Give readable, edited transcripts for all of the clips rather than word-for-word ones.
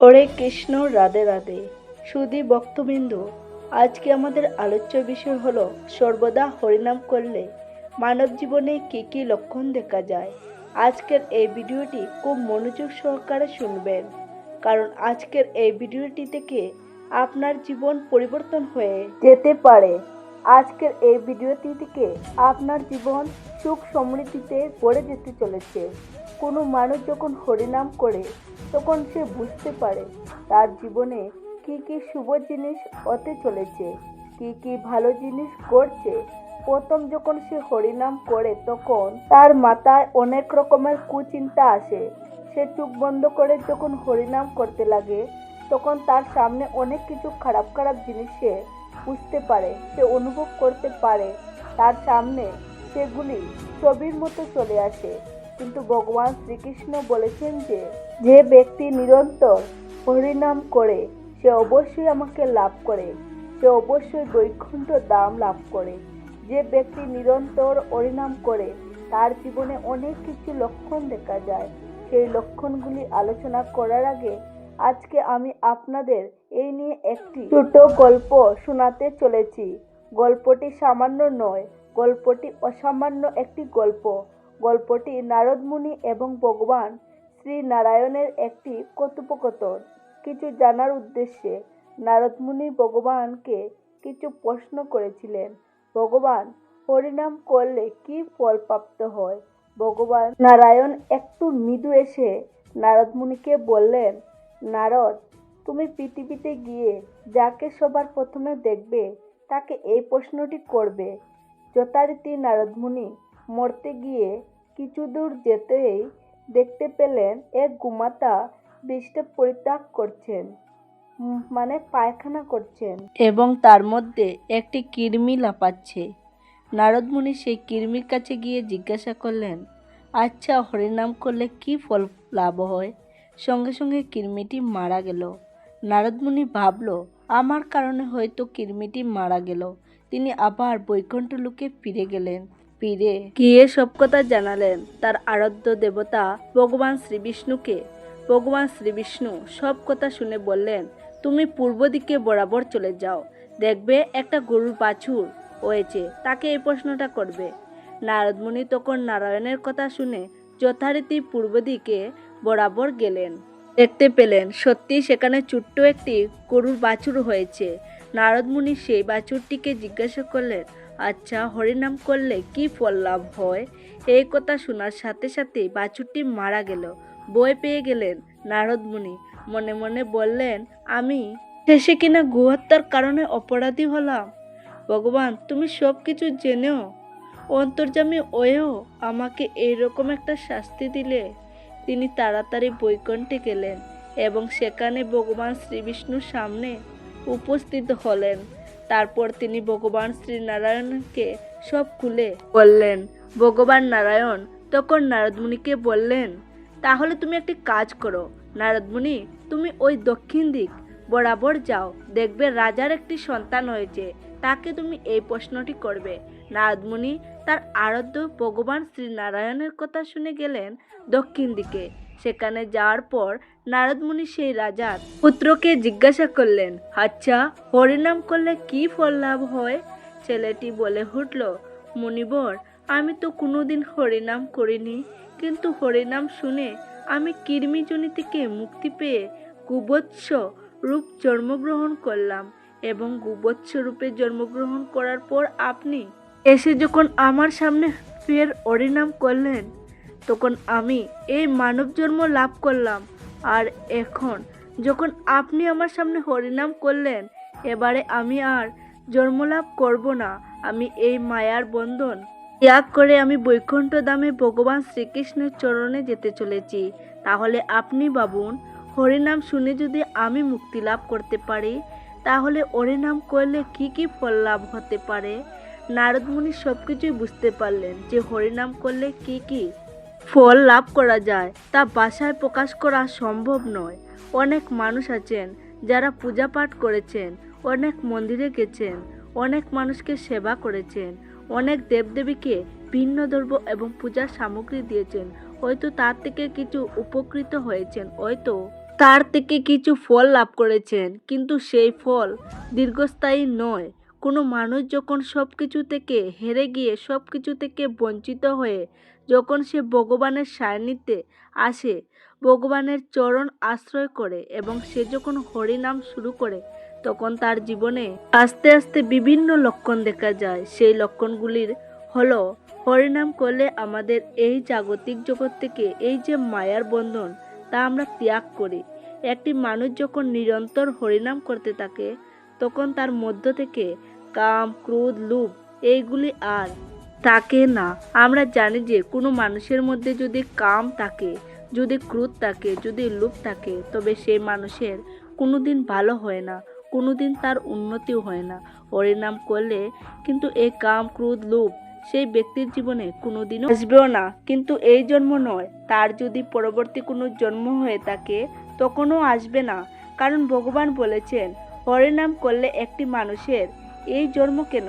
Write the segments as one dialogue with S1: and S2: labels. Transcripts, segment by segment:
S1: হরে কৃষ্ণ, রাধে রাধে। সুধী ভক্তবৃন্দ, আজকে আমাদের আলোচ্য বিষয় হলো সর্বদা হরিনাম করলে মানব জীবনে কি কি লক্ষণ দেখা যায়। আজকের এই ভিডিওটি খুব মনোযোগ সহকারে শুনবেন, কারণ আজকের এই ভিডিওটি থেকে আপনার জীবন পরিবর্তন হয়ে যেতে পারে। আজকের এই ভিডিওটি থেকে আপনার জীবন সুখ সমৃদ্ধিতে ভরে যেতে চলেছে। কোনো মানুষ যখন হরিনাম করে তখন সে বুঝতে পারে তার জীবনে কি কি শুভ জিনিস হতে চলেছে, কি কি ভালো জিনিস ঘটছে। প্রথম যখন সে হরিনাম করে তখন তার মাথায় অনেক রকমের কুচিন্তা আসে। সে চোখ বন্ধ করে যখন হরিনাম করতে লাগে তখন তার সামনে অনেক কিছু খারাপ খারাপ জিনিস সে বুঝতে পারে, সে অনুভব করতে পারে। তার সামনে সেগুলি ছবির মতো চলে আসে। কিন্তু ভগবান শ্রীকৃষ্ণ বলেছেন যে যে ব্যক্তি নিরন্তর হরিনাম করে সে অবশ্যই আমাকে লাভ করে, সে অবশ্যই বৈকুণ্ঠ ধাম লাভ করে। যে ব্যক্তি নিরন্তর হরিনাম করে তার জীবনে অনেক কিছু লক্ষণ দেখা যায়। সেই লক্ষণগুলি আলোচনা করার আগে আজকে আমি আপনাদের এই নিয়ে একটি ছোট গল্প শোনাতে চলেছি। গল্পটি সামান্য নয়, গল্পটি অসামান্য একটি গল্প। গল্পটি নারদ মুনি এবং ভগবান শ্রী নারায়ণের একটি কথোপকথন। কিছু জানার উদ্দেশ্যে নারদ মুনি ভগবানকে কিছু প্রশ্ন করেছিলেন। ভগবান, হরিনাম করলে কি ফল প্রাপ্ত হয়? ভগবান নারায়ণ একটু মৃদু এসে নারদ মুনিকে বললেন, নারদ, তুমি পৃথিবীতে গিয়ে যাকে সবার প্রথমে দেখবে তাকে এই প্রশ্নটি করবে। যথারীতি নারদ মুনি মরতে গিয়ে কিছু দূর যেতেই দেখতে পেলেন এক গোমাতা বৃষ্টি পরিত্যাগ করছেন, মানে পায়খানা করছেন, এবং তার মধ্যে একটি কৃমি লাফাচ্ছে। নারদ মুনি সেই কৃমির কাছে গিয়ে জিজ্ঞাসা করলেন, আচ্ছা, হরিনাম করলে কি ফল লাভ হয়? সঙ্গে সঙ্গে কৃমিটি মারা গেল। নারদ মুনি ভাবল, আমার কারণে হয়তো কৃমিটি মারা গেল। তিনি আবার বৈকুণ্ঠ লোকে ফিরে গেলেন। ফিরে গিয়ে সব কথা জানালেন তার আরাধ্য দেবতা ভগবান শ্রীবিষ্ণুকে। ভগবান শ্রীবিষ্ণু সব কথা শুনে বললেন, তুমি পূর্ব দিকে বরাবর চলে যাও, দেখবে একটা গরুর বাছুর হয়েছে, তাকে এই প্রশ্নটা করবে। নারদ মুনি তখন নারায়ণের কথা শুনে যথারীতি পূর্ব দিকে বরাবর গেলেন। দেখতে পেলেন সত্যি সেখানে ছোট্ট একটি গরুর বাছুর হয়েছে। নারদ মুনি সেই বাছুরটিকে জিজ্ঞাসা করলেন, আচ্ছা, হরিনাম করলে কি ফল লাভ হয়? এই কথা শোনার সাথে সাথে বাছুরটি মারা গেল। ভয় পেয়ে গেলেন নারদ মুনি। মনে মনে বললেন, আমি শেষে কিনা গোহত্যার কারণে অপরাধী হলাম। ভগবান, তুমি সব কিছু জেনেও অন্তর্যামী হয়েও আমাকে এইরকম একটা শাস্তি দিলে। তিনি তাড়াতাড়ি বৈকুণ্ঠে গেলেন এবং সেখানে ভগবান শ্রীবিষ্ণুর সামনে উপস্থিত হলেন। তারপর তিনি ভগবান শ্রীনারায়ণকে সব খুলে বললেন। ভগবান নারায়ণ তখন নারদ মুনিকে বললেন, তাহলে তুমি একটি কাজ করো নারদ মুনি, তুমি ওই দক্ষিণ দিক বরাবর যাও, দেখবে রাজার একটি সন্তান হয়েছে, তাকে তুমি এই প্রশ্নটি করবে। নারদ মুনি তার আরাধ্য ভগবান শ্রীনারায়ণের কথা শুনে গেলেন দক্ষিণ দিকে। সেখানে যাওয়ার পর নারদ মুনি সেই রাজার পুত্রকে জিজ্ঞাসা করলেন, আচ্ছা, হরিনাম করলে কি ফল লাভ হয়? ছেলেটি বলে উঠল, মুনিবর, আমি তো কোনোদিন হরিনাম করিনি, কিন্তু হরিনাম শুনে আমি কৃমিজনি থেকে মুক্তি পেয়ে গোবৎস রূপ জন্মগ্রহণ করলাম এবং গোবৎস রূপে জন্মগ্রহণ করার পর আপনি এসে যখন আমার সামনে ফের হরিনাম করলেন তখন আমি এই মানব জন্ম লাভ করলাম। আর এখন যখন আপনি আমার সামনে হরিনাম করলেন, এবারে আমি আর জন্ম লাভ করব না। আমি এই মায়ার বন্ধন ত্যাগ করে আমি বৈকুণ্ঠ ধামে ভগবান শ্রীকৃষ্ণের চরণে যেতে চলেছি। তাহলে আপনি ভাবুন, হরিনাম শুনে যদি আমি মুক্তি লাভ করতে পারি, তাহলে হরিনাম করলে কি কি ফল লাভ হতে পারে। নারদ মুনি সবকিছুই বুঝতে পারলেন যে হরিনাম করলে কি কি ফল লাভ করা যায় তা ভাষায় প্রকাশ করা সম্ভব নয়। অনেক মানুষ আছেন যারা পূজা পাঠ করেছেন, অনেক মন্দিরে গেছেন, অনেক মানুষকে সেবা করেছেন, অনেক দেবদেবীকে ভিন্ন দ্রব্য এবং পূজার সামগ্রী দিয়েছেন, হয়তো তার থেকে কিছু উপকৃত হয়েছেন, হয়তো তার থেকে কিছু ফল লাভ করেছেন, কিন্তু সেই ফল দীর্ঘস্থায়ী নয়। কোনো মানুষ যখন সব কিছু থেকে হেরে গিয়ে সব কিছু থেকে বঞ্চিত হয়ে যখন সে ভগবানের সান্নিধ্যে আসে, ভগবানের চরণ আশ্রয় করে এবং সে যখন হরিনাম শুরু করে, তখন তার জীবনে আস্তে আস্তে বিভিন্ন লক্ষণ দেখা যায়। সেই লক্ষণগুলির হলো, হরিনাম করলে আমাদের এই জাগতিক জগৎ থেকে এই যে মায়ার বন্ধন, তা আমরা ত্যাগ করি। একটি মানুষ যখন নিরন্তর হরিনাম করতে থাকে, তখন তার মধ্য থেকে কাম, ক্রোধ, লোভ এইগুলি আর থাকে না। আমরা জানি যে কোনো মানুষের মধ্যে যদি কাম থাকে, যদি ক্রোধ থাকে, যদি লোভ থাকে, তবে সেই মানুষের কোনোদিন ভালো হয় না, কোনোদিন তার উন্নতিও হয় না। হরিনাম করলে কিন্তু এই কাম, ক্রোধ, লোভ সেই ব্যক্তির জীবনে কোনোদিনও আসবেও না। কিন্তু এই জন্ম নয়, তার যদি পরবর্তী কোনো জন্ম হয়ে থাকে তখনও আসবে না। কারণ ভগবান বলেছেন, হরিনাম করলে একটি মানুষের এই জন্ম কেন,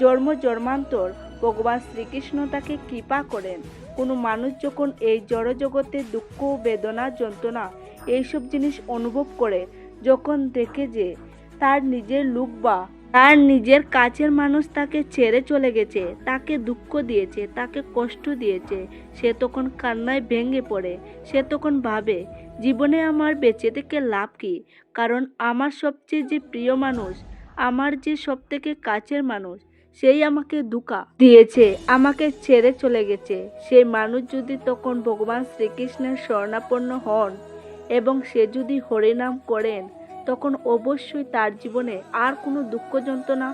S1: জন্ম জন্মান্তর ভগবান শ্রীকৃষ্ণ তাকে কৃপা করেন। কোনো মানুষ যখন এই জড় জগতে দুঃখ, বেদনা, যন্ত্রণা এইসব জিনিস অনুভব করে, যখন দেখে যে তার নিজের লোক বা তার নিজের কাছের মানুষ তাকে ছেড়ে চলে গেছে, তাকে দুঃখ দিয়েছে, তাকে কষ্ট দিয়েছে, সে তখন কান্নায় ভেঙে পড়ে। সে তখন ভাবে, জীবনে আমার বেঁচে থেকে লাভ কি? কারণ আমার সবচেয়ে যে প্রিয় মানুষ, আমার যে সবথেকে কাছের মানুষ, সেই আমাকে ধোঁকা দিয়েছে, আমাকে ছেড়ে চলে গেছে। সেই মানুষ যদি তখন ভগবান শ্রীকৃষ্ণের শরণাপন্ন হন এবং সে যদি হরিনাম করেন, তখন অবশ্যই তার জীবনে আর কোনো দুঃখ, যন্ত্রণা,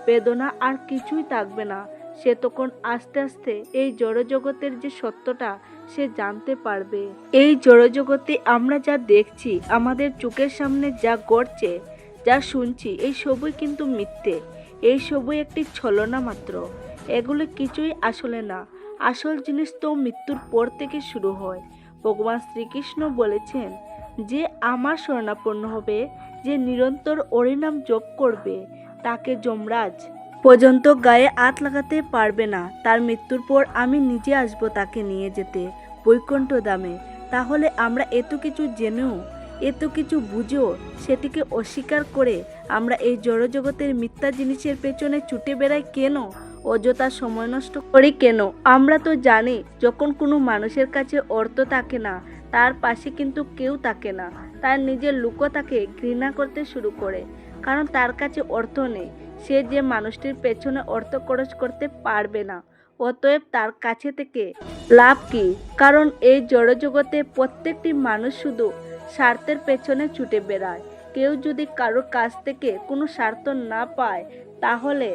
S1: বেদনা আর কিছুই থাকবে না। সে তখন আস্তে আস্তে এই জড়জগতের যে সত্যটা সে জানতে পারবে। এই জড়জগতে আমরা যা দেখছি, আমাদের চোখের সামনে যা ঘটছে, যা শুনছি, এই সবই কিন্তু মিথ্যে। এই সবই একটি ছলনা মাত্র। এগুলো কিছুই আসলে না। আসল জিনিস তো মৃত্যুর পর থেকে শুরু হয়। ভগবান শ্রীকৃষ্ণ বলেছেন, যে আমার শরণাপন্ন হবে, যে নিরন্তর হরিনাম জপ করবে, তাকে যমরাজ পর্যন্ত গায়ে হাত লাগাতে পারবে না। তার মৃত্যুর পর আমি নিজে আসবো তাকে নিয়ে যেতে বৈকুণ্ঠ ধামে। তাহলে আমরা এত কিছু জেনেও, এত কিছু বুঝেও সেটিকে অস্বীকার করে আমরা এই জড়জগতের মিথ্যা জিনিসের পেছনে ছুটে বেড়াই কেন? অযথা সময় নষ্ট করি কেন? আমরা তো জানি, যখন কোনো মানুষের কাছে অর্থ থাকে না, তার পাশে কিন্তু কেউ থাকে না। তার নিজের লোকও তাকে ঘৃণা করতে শুরু করে, কারণ তার কাছে অর্থ নেই। সে যে মানুষটির পেছনে অর্থ খরচ করতে পারবে না, অতএব তার কাছে থেকে লাভ কি? কারণ এই জড়জগতে প্রত্যেকটি মানুষ শুধু স্বার্থের পেছনে ছুটে বেড়ায়। কেউ যদি কারোর কাছ থেকে কোনো স্বার্থ না পায়, তাহলে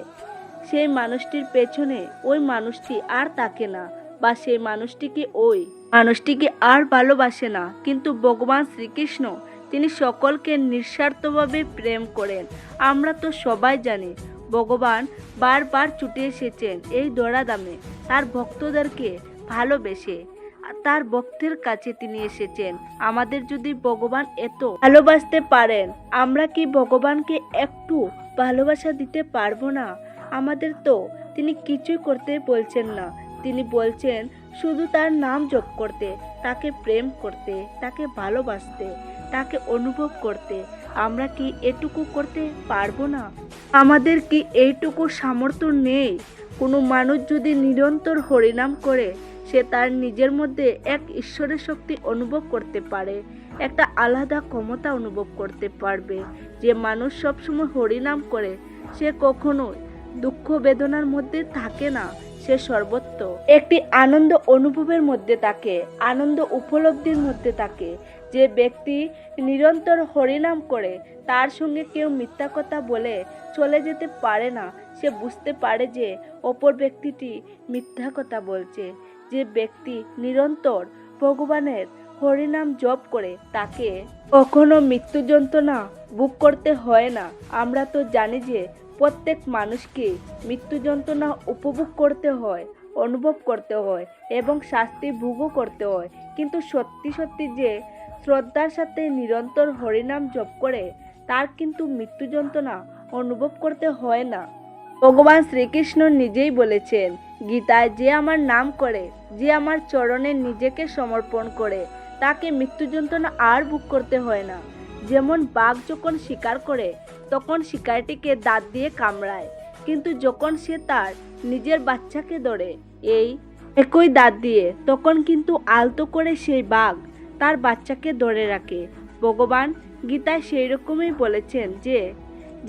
S1: সেই মানুষটির পেছনে ওই মানুষটি আর থাকে না, বা সেই মানুষটিকে আর ভালোবাসে না। কিন্তু ভগবান শ্রীকৃষ্ণ, তিনি সকলকে নিঃস্বার্থভাবে প্রেম করেন। আমরা তো সবাই জানি, ভগবান বারবার ছুটে এসেছেন এই ধরাধামে তার ভক্তদেরকে ভালোবেসে। তার ভক্তের কাছে তিনি এসেছেন। আমাদের যদি ভগবান এত ভালোবাসতে পারেন, আমরা কি ভগবানকে একটু ভালোবাসা দিতে পারবো না? আমাদের তো তিনি কিছুই করতে বলছেন না। তিনি বলছেন শুধু তার নাম জপ করতে, তাকে প্রেম করতে, তাকে ভালোবাসতে, তাকে অনুভব করতে। আমরা কি এটুকু করতে পারবো না? আমাদের কি এইটুকু সামর্থ্য নেই? কোনো মানুষ যদি নিরন্তর হরিনাম করে, সে তার নিজের মধ্যে এক ঈশ্বরের শক্তি অনুভব করতে পারে, একটা আলাদা ক্ষমতা অনুভব করতে পারবে। যে মানুষ সবসময় হরিনাম করে, সে কখনোই দুঃখ বেদনার মধ্যে থাকে না। সে সর্বত্র একটি আনন্দ অনুভবের মধ্যে থাকে, আনন্দ উপলব্ধির মধ্যে থাকে। যে ব্যক্তি নিরন্তর হরিনাম করে, তার সঙ্গে কেউ মিথ্যা কথা বলে চলে যেতে পারে না। সে বুঝতে পারে যে অপর ব্যক্তিটি মিথ্যা কথা বলছে। যে ব্যক্তি নিরন্তর ভগবানের হরিনাম জপ করে, তাকে কখনো মৃত্যু যন্ত্রণা ভোগ করতে হয় না। আমরা তো জানি যে প্রত্যেক মানুষকে মৃত্যু যন্ত্রণা উপভোগ করতে হয়, অনুভব করতে হয় এবং শাস্তি ভোগও করতে হয়। কিন্তু সত্যি সত্যি যে শ্রদ্ধার সাথে নিরন্তর হরিনাম জপ করে, তার কিন্তু মৃত্যু যন্ত্রণা অনুভব করতে হয় না। ভগবান শ্রীকৃষ্ণ নিজেই বলেছেন গীতায়, যে আমার নাম করে, যে আমার চরণে নিজেকে সমর্পণ করে, তাকে মৃত্যু যন্ত্রণা আর ভোগ করতে হয় না। যেমন বাঘ যখন শিকার করে তখন শিকারটিকে দাঁত দিয়ে কামড়ায়, কিন্তু যখন সে তার নিজের বাচ্চাকে ধরে এই একই দাঁত দিয়ে, তখন কিন্তু আলতো করে সেই বাঘ তার বাচ্চাকে ধরে রাখে। ভগবান গীতায় সেই রকমই বলেছেন যে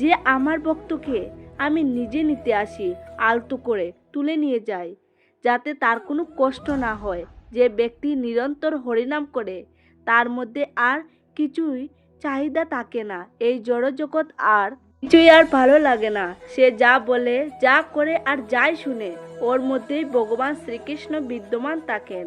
S1: যে আমার ভক্তকে আমি নিজে নিতে আসি, আলতো করে তুলে নিয়ে যাই, যাতে তার কোনো কষ্ট না হয়। যে ব্যক্তি নিরন্তর হরিনাম করে তার মধ্যে আর কিছুই চাহিদা থাকে না, এই জড়জগৎ আর কিছুই আর ভালো লাগে না। সে যা বলে, যা করে আর যাই শুনে, ওর মধ্যেই ভগবান শ্রীকৃষ্ণ বিদ্যমান থাকেন।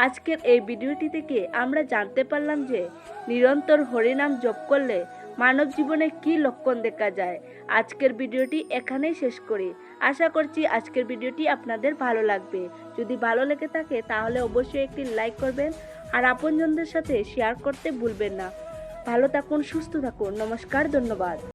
S1: আজকের এই ভিডিওটি থেকে আমরা জানতে পারলাম যে নিরন্তর হরিনাম জপ করলে মানব জীবনে কি লক্ষণ দেখা যায়। আজকের ভিডিওটি এখানেই শেষ করি। আশা করছি আজকের ভিডিওটি আপনাদের ভালো লাগবে। যদি ভালো লেগে থাকে তাহলে অবশ্যই একটি লাইক করবেন আর আপনজনদের সাথে শেয়ার করতে ভুলবেন না। ভালো থাকুন, সুস্থ থাকুন। নমস্কার, ধন্যবাদ।